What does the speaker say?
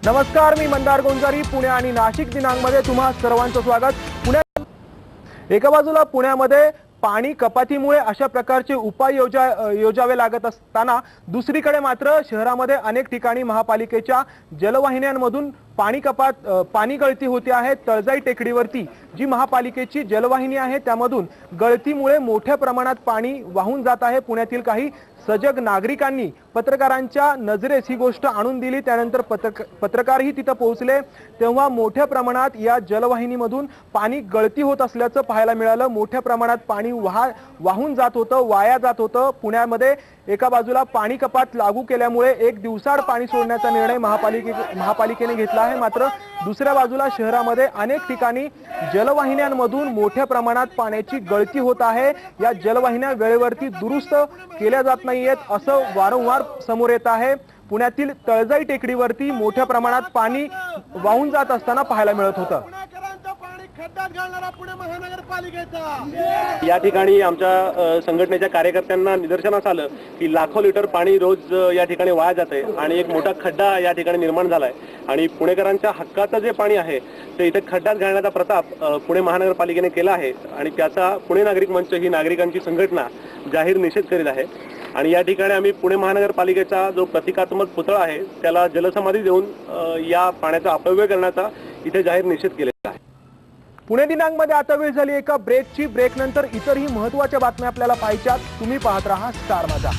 नमस्कार, मी मंदार गोंजारी. पुणे आणि नाशिक दिनांकमध्ये तुम्हा सर्वांचं स्वागत. पुण्यात एका बाजूला पुण्यामध्ये पाणी कपातीमुळे अशा प्रकारचे उपाय योजावे लागत असताना दुसरीकडे मात्र शहरामध्ये अनेक ठिकाणी महापालिकेच्या जलवाहिन्यांमधून पाणी गळती होते आहे. तळजाई टेकडीवरती जी महापालिकेची जलवाहिनी आहे त्यामधून गळतीमुळे मोठ्या प्रमाणात पाणी वाहून जात आहे. पुण्यातील काही सजग नागरिकांनी पत्रकारांच्या नजरेस ही गोष्ट आणून दिली. त्यानंतर पत्रकारही तिथे पोहोचले तेव्हा मोठ्या प्रमाणात या जलवाहिनीमधून पाणी गळती होत असल्याचं पाहायला मिळालं. मोठ्या प्रमाणात पाणी वाहून जात होतं, वाया जात होतं. पुण्यामध्ये एका बाजूला पाणी कपात लागू केल्यामुळे एक दिवसाआड पाणी सोडण्याचा निर्णय महापालिकेने घेतला आहे. मात्र दुसऱ्या बाजूला शहरामध्ये अनेक ठिकाणी जलवाहिन्यांमधून मोठ्या प्रमाणात पाण्याची गळती होत आहे. या जलवाहिन्या वेळेवरती दुरुस्त केल्या जात नाहीयेत असं वारंवार समोर येत आहे. पुण्यातील तळजाई टेकडीवरती मोठ्या प्रमाणात पाणी वाहून जात असताना पाहायला मिळत होतं. या ठिकाणी आमच्या संघटनेच्या कार्यकर्त्यांना निदर्शनास आलं की लाखो लिटर पाणी रोज या ठिकाणी वाया जाते आणि एक मोठा खड्डा या ठिकाणी निर्माण झालाय आणि पुणेकरांच्या हक्काचं जे पाणी आहे ते इथे खड्ड्यात घालण्याचा प्रताप पुणे महानगरपालिकेने केला आहे आणि त्याचा पुणे नागरिक मंच ही नागरिकांची संघटना जाहीर निषेध करीत आहे. आणि या ठिकाणी आम्ही पुणे महानगरपालिकेचा जो प्रतिकात्मक पुतळा आहे त्याला जलसमाधी देऊन या पाण्याचा अपव्यय करण्याचा इथे जाहीर निषेध केलेला आहे. पुणे दिनांकमध्ये आता वेळ झाली एका ब्रेकची. ब्रेकनंतर इतरही महत्त्वाच्या बातम्या आपल्याला पाहायच्यात. तुम्ही पाहत राहा स्टार माझा.